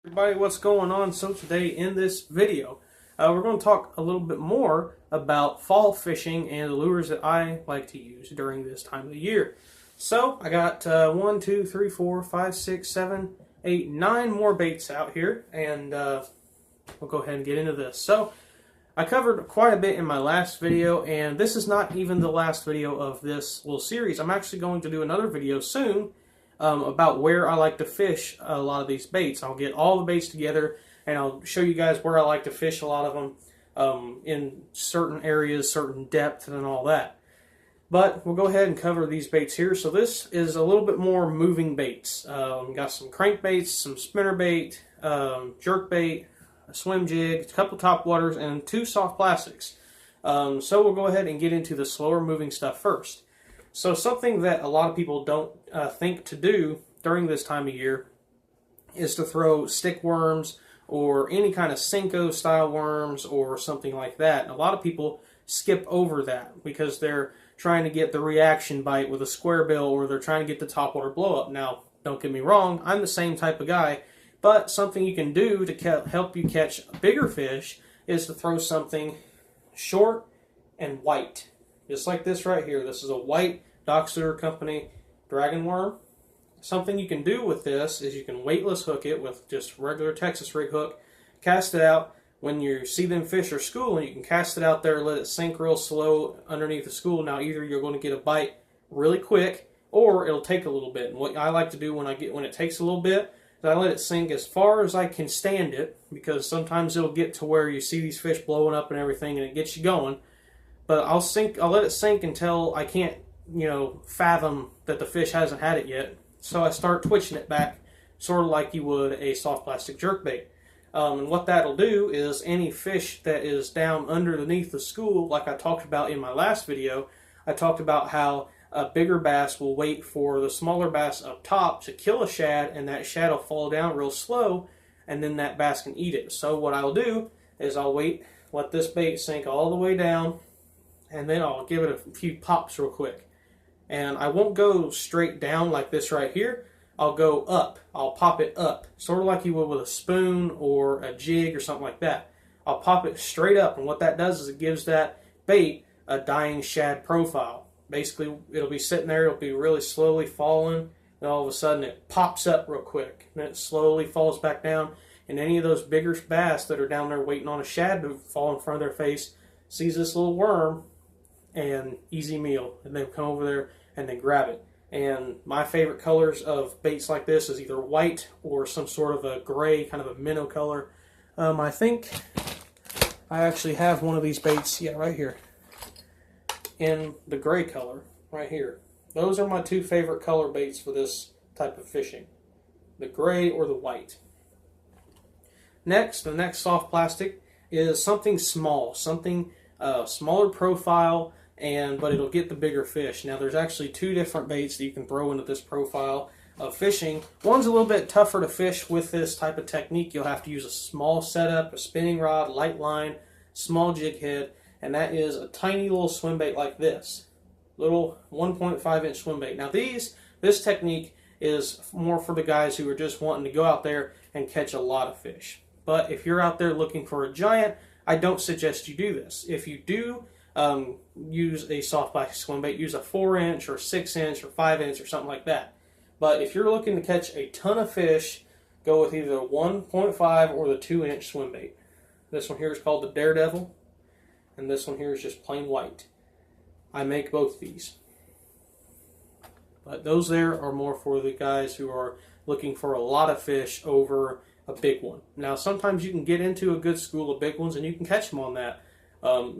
Everybody, what's going on? So today in this video, we're going to talk a little bit more about fall fishing and the lures that I like to use during this time of the year. So I got 1, 2, 3, 4, 5, 6, 7, 8, 9 more baits out here, and we'll go ahead and get into this. So I covered quite a bit in my last video, and this is not even the last video of this little series. I'm actually going to do another video soon about where I like to fish a lot of these baits. I'll get all the baits together and I'll show you guys where I like to fish a lot of them in certain areas, certain depth, and all that. But we'll go ahead and cover these baits here. So this is a little bit more moving baits. Got some crankbaits, some spinner bait, jerk bait, a swim jig, a couple top waters, and 2 soft plastics. So we'll go ahead and get into the slower moving stuff first. So something that a lot of people don't think to do during this time of year is to throw stick worms or any kind of Senko style worms or something like that. And a lot of people skip over that because they're trying to get the reaction bite with a square bill, or they're trying to get the topwater blow up. Now, don't get me wrong, I'm the same type of guy, but something you can do to help you catch bigger fish is to throw something short and white. Just like this right here. This is a white Dox Lure Company dragon worm. Something you can do with this is you can weightless hook it with just regular Texas rig hook, cast it out. When you see them fish or school, and you can cast it out there, let it sink real slow underneath the school. Now either you're going to get a bite really quick, or it'll take a little bit. And what I like to do when it takes a little bit, is I let it sink as far as I can stand it, because sometimes it'll get to where you see these fish blowing up and everything, and it gets you going. But I'll let it sink until I can't, fathom that the fish hasn't had it yet. So I start twitching it back, sort of like you would a soft plastic jerkbait. And what that'll do is any fish that is down underneath the school, like I talked about in my last video, I talked about how a bigger bass will wait for the smaller bass up top to kill a shad, and that shad will fall down real slow, and then that bass can eat it. So what I'll do is I'll wait, let this bait sink all the way down, and then I'll give it a few pops real quick. And I won't go straight down like this right here. I'll go up. I'll pop it up, sort of like you would with a spoon or a jig or something like that. I'll pop it straight up, and what that does is it gives that bait a dying shad profile. Basically, it'll be sitting there, it'll be really slowly falling, and all of a sudden it pops up real quick, and then it slowly falls back down, and any of those bigger bass that are down there waiting on a shad to fall in front of their face sees this little worm, and easy meal, and they come over there and they grab it. And my favorite colors of baits like this is either white or some sort of a gray, kind of a minnow color. I think I actually have one of these baits, right here, in the gray color, right here. Those are my 2 favorite color baits for this type of fishing, the gray or the white. Next, the next soft plastic is something small, something smaller profile, but it'll get the bigger fish. Now there's actually 2 different baits that you can throw into this profile of fishing. One's a little bit tougher to fish with this type of technique. You'll have to use a small setup, a spinning rod, light line, small jig head, and that is a tiny little swim bait like this. Little 1.5 inch swim bait. Now this technique is more for the guys who are just wanting to go out there and catch a lot of fish. But if you're out there looking for a giant, I don't suggest you do this. If you do use a soft plastic swim bait, use a 4 inch or 6 inch or 5 inch or something like that. But if you're looking to catch a ton of fish, go with either the 1.5 or the 2 inch swim bait. This one here is called the Daredevil, and this one here is just plain white. I make both these. But those there are more for the guys who are looking for a lot of fish over a big one. Now sometimes you can get into a good school of big ones and you can catch them on that.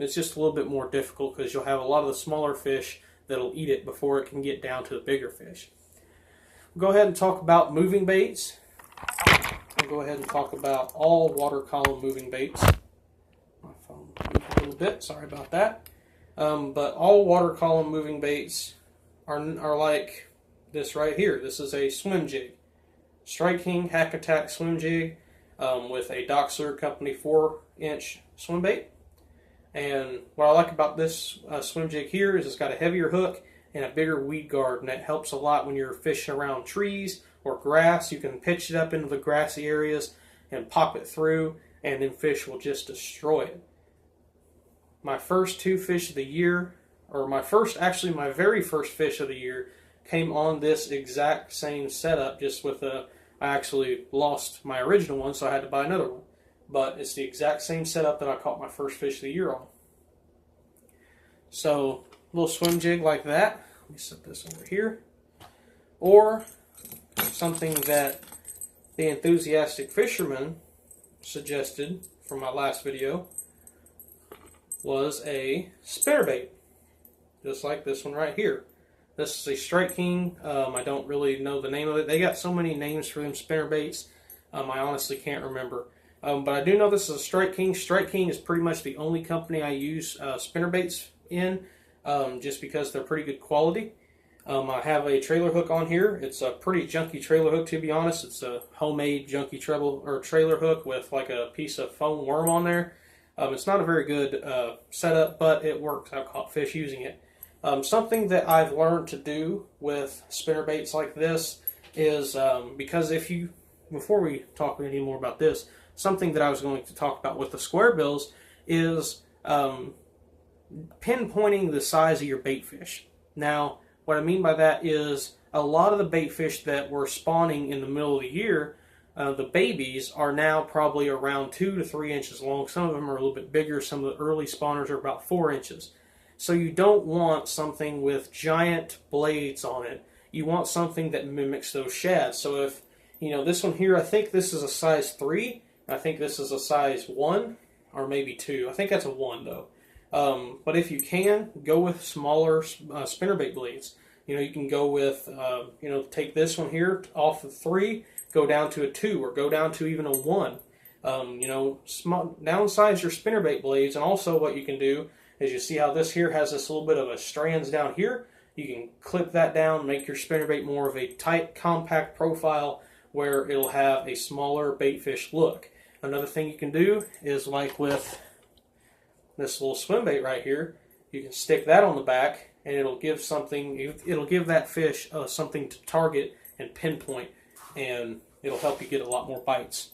It's just a little bit more difficult because you'll have a lot of the smaller fish that'll eat it before it can get down to the bigger fish. We'll go ahead and talk about moving baits. We'll go ahead and talk about all water column moving baits. My phone moved a little bit, sorry about that. But all water column moving baits are like this right here. This is a swim jig. Strike King Hack Attack swim jig with a Dox Lure Company 4 inch swim bait. And what I like about this swim jig here is it's got a heavier hook and a bigger weed guard, and that helps a lot when you're fishing around trees or grass. You can pitch it up into the grassy areas and pop it through, and then fish will just destroy it. My first two fish of the year, or my very first fish of the year, came on this exact same setup, just with I actually lost my original one, so I had to buy another one. But it's the exact same setup that I caught my first fish of the year on. So, a little swim jig like that. Let me set this over here. Or something that the enthusiastic fisherman suggested from my last video was a spinnerbait, just like this one right here. This is a Strike King. I don't really know the name of it. They got so many names for them spinnerbaits. I honestly can't remember. But I do know this is a Strike King. Strike King is pretty much the only company I use spinnerbaits in, just because they're pretty good quality. I have a trailer hook on here. It's a pretty junky trailer hook, to be honest. It's a homemade junky trailer hook with like a piece of foam worm on there. It's not a very good setup, but it works. I've caught fish using it. Something that I've learned to do with spinnerbaits like this is, because before we talk any more about this, something that I was going to talk about with the square bills is pinpointing the size of your bait fish. Now, what I mean by that is a lot of the bait fish that were spawning in the middle of the year, the babies are now probably around 2 to 3 inches long. Some of them are a little bit bigger. Some of the early spawners are about 4 inches. So you don't want something with giant blades on it. You want something that mimics those shads. So if, this one here, I think this is a size 3. I think this is a size 1 or maybe 2. I think that's a 1 though. But if you can, go with smaller spinnerbait blades. You can go with, take this one here off of 3, go down to a 2, or go down to even a 1. Downsize your spinnerbait blades. And also what you can do is, you see how this here has this little bit of a strands down here. You can clip that down, make your spinnerbait more of a tight, compact profile where it'll have a smaller baitfish look. Another thing you can do is, like with this little swim bait right here, you can stick that on the back, and it'll give that fish something to target and pinpoint, and it'll help you get a lot more bites.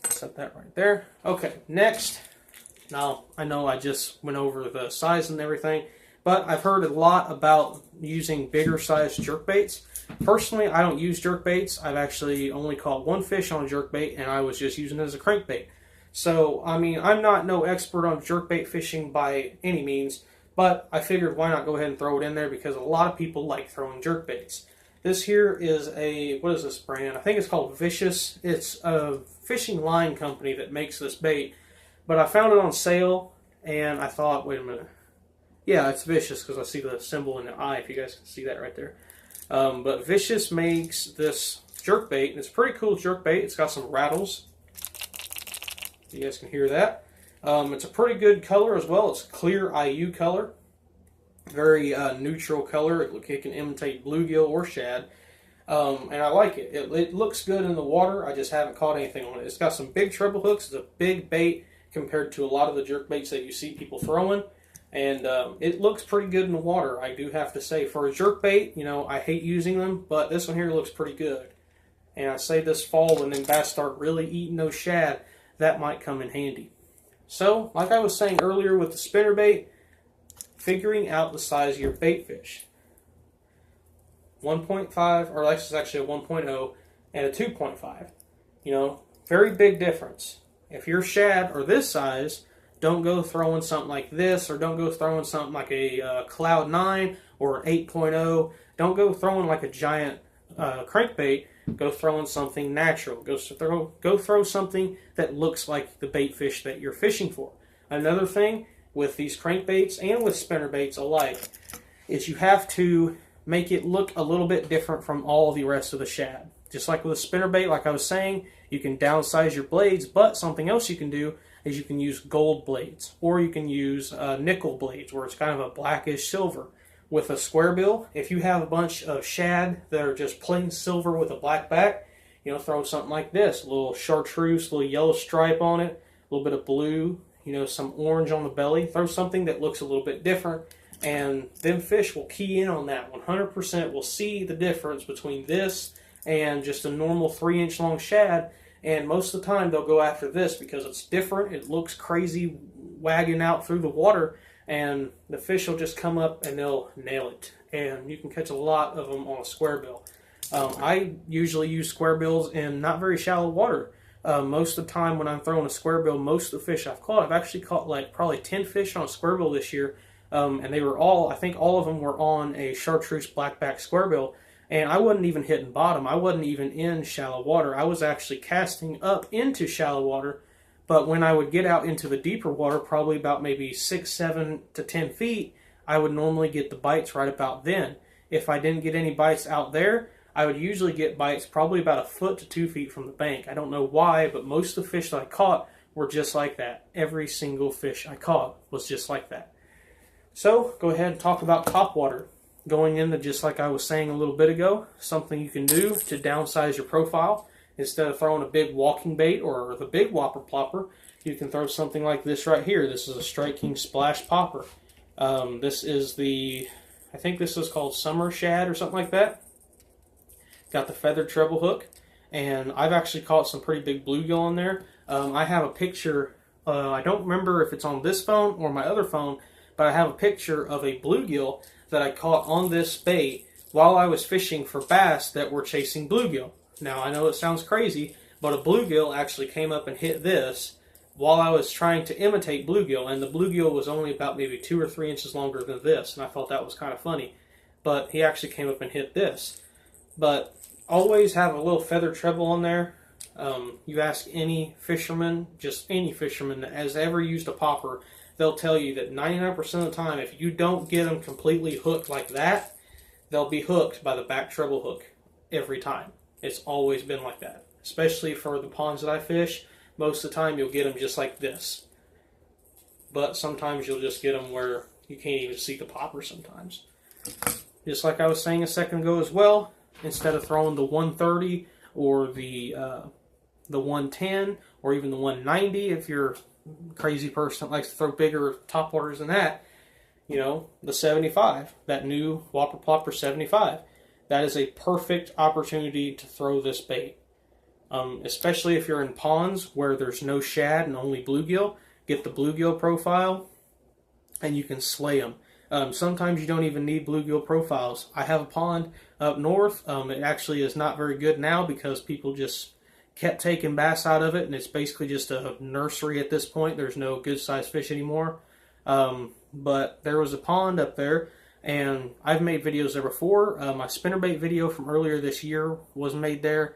Set that right there. Okay, next. Now, I know I just went over the size and everything, but I've heard a lot about using bigger size jerkbaits. Personally, I don't use jerkbaits. I've actually only caught one fish on a jerkbait, and I was just using it as a crankbait. So, I'm not no expert on jerkbait fishing by any means, but I figured why not go ahead and throw it in there, because a lot of people like throwing jerkbaits. This here is what is this brand? I think it's called Vicious. It's a fishing line company that makes this bait. But I found it on sale, and I thought, wait a minute. Yeah, it's Vicious, because I see the symbol in the eye, if you guys can see that right there. But Vicious makes this jerkbait, and it's a pretty cool jerkbait. It's got some rattles. You guys can hear that. It's a pretty good color as well. It's clear IU color. Very neutral color. It can imitate bluegill or shad. And I like it. It looks good in the water. I just haven't caught anything on it. It's got some big treble hooks. It's a big bait compared to a lot of the jerkbaits that you see people throwing. And it looks pretty good in the water, I do have to say. For a jerkbait, I hate using them, but this one here looks pretty good. And I say this fall, when them bass start really eating those shad, that might come in handy. So, like I was saying earlier with the spinnerbait, figuring out the size of your bait fish. 1.5, or this is actually a 1.0 and a 2.5. Very big difference. If you're shad or this size, don't go throwing something like this, or don't go throwing something like a Cloud 9 or an 8.0. Don't go throwing like a giant crankbait. Go throwing something natural. Go throw something that looks like the bait fish that you're fishing for. Another thing with these crankbaits and with spinnerbaits alike is you have to make it look a little bit different from all the rest of the shad. Just like with a spinnerbait, like I was saying, you can downsize your blades, but something else you can do is you can use gold blades, or you can use nickel blades, where it's kind of a blackish silver. With a square bill, if you have a bunch of shad that are just plain silver with a black back, throw something like this. A little chartreuse, a little yellow stripe on it, a little bit of blue, some orange on the belly. Throw something that looks a little bit different, and them fish will key in on that 100%. Will see the difference between this and just a normal 3-inch long shad, And most of the time they'll go after this because it's different. It looks crazy wagging out through the water, and the fish will just come up and they'll nail it. And you can catch a lot of them on a square bill. I usually use square bills in not very shallow water. Most of the time when I'm throwing a square bill, most of the fish I've caught, I've actually caught like probably 10 fish on a square bill this year. And they were all, I think all of them were on a chartreuse blackback square bill. And I wasn't even hitting bottom. I wasn't even in shallow water. I was actually casting up into shallow water. But when I would get out into the deeper water, probably about maybe 6, 7 to 10 feet, I would normally get the bites right about then. If I didn't get any bites out there, I would usually get bites probably about 1 foot to 2 feet from the bank. I don't know why, but most of the fish that I caught were just like that. Every single fish I caught was just like that. So, go ahead and talk about topwater. Going into, just like I was saying a little bit ago, something you can do to downsize your profile. Instead of throwing a big walking bait or the big whopper plopper, you can throw something like this right here. This is a Strike King Splash Popper. This is the, I think this is called Summer Shad or something like that. Got the feathered treble hook, and I've actually caught some pretty big bluegill in there. I have a picture, I don't remember if it's on this phone or my other phone, but I have a picture of a bluegill that I caught on this bait while I was fishing for bass that were chasing bluegill. Now, I know it sounds crazy, but a bluegill actually came up and hit this while I was trying to imitate bluegill, and the bluegill was only about maybe 2 or 3 inches longer than this, and I thought that was kind of funny. But he actually came up and hit this. But always have a little feather treble on there. You ask any fisherman, just any fisherman that has ever used a popper, they'll tell you that 99% of the time, if you don't get them completely hooked like that, they'll be hooked by the back treble hook every time. It's always been like that. Especially for the ponds that I fish, most of the time you'll get them just like this. But sometimes you'll just get them where you can't even see the popper sometimes. Just like I was saying a second ago as well, instead of throwing the 130 or the 110 or even the 190, if you're a crazy person that likes to throw bigger topwaters than that, you know, the 75, that new Whopper Plopper 75. That is a perfect opportunity to throw this bait. Especially if you're in ponds where there's no shad and only bluegill. Get the bluegill profile and you can slay them. Sometimes you don't even need bluegill profiles. I have a pond up north. It actually is not very good now because people just kept taking bass out of it, and it's basically just a nursery at this point. There's no good sized fish anymore. But there was a pond up there, and I've made videos there before. My spinnerbait video from earlier this year was made there.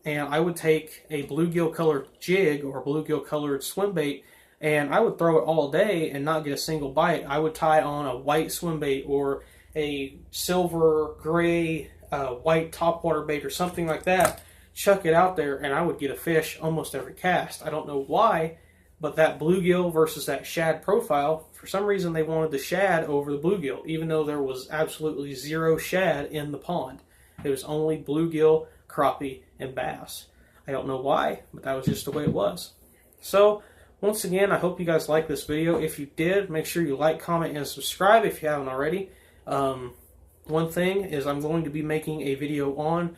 And I would take a bluegill colored jig or bluegill colored swim bait, and I would throw it all day and not get a single bite. I would tie on a white swim bait or a silver gray white topwater bait or something like that, chuck it out there, and I would get a fish almost every cast. I don't know why, but that bluegill versus that shad profile, for some reason they wanted the shad over the bluegill, even though there was absolutely zero shad in the pond. It was only bluegill, crappie, and bass. I don't know why, but that was just the way it was. So, once again, I hope you guys liked this video. If you did, make sure you like, comment, and subscribe if you haven't already. One thing is I'm going to be making a video on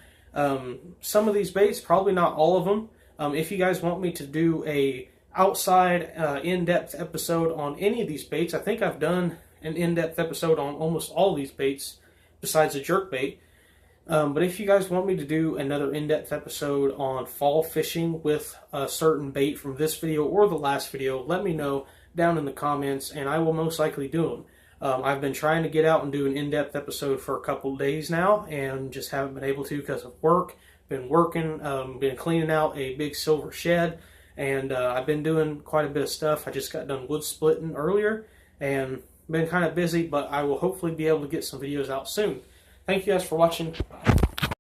some of these baits, probably not all of them. If you guys want me to do a outside in-depth episode on any of these baits, I think I've done an in-depth episode on almost all these baits besides the jerkbait. But if you guys want me to do another in-depth episode on fall fishing with a certain bait from this video or the last video, let me know down in the comments, and I will most likely do them. I've been trying to get out and do an in-depth episode for a couple of days now, and just haven't been able to because of work. Been working, been cleaning out a big silver shed, and I've been doing quite a bit of stuff. I just got done wood splitting earlier, and been kind of busy, but I will hopefully be able to get some videos out soon. Thank you guys for watching. Bye.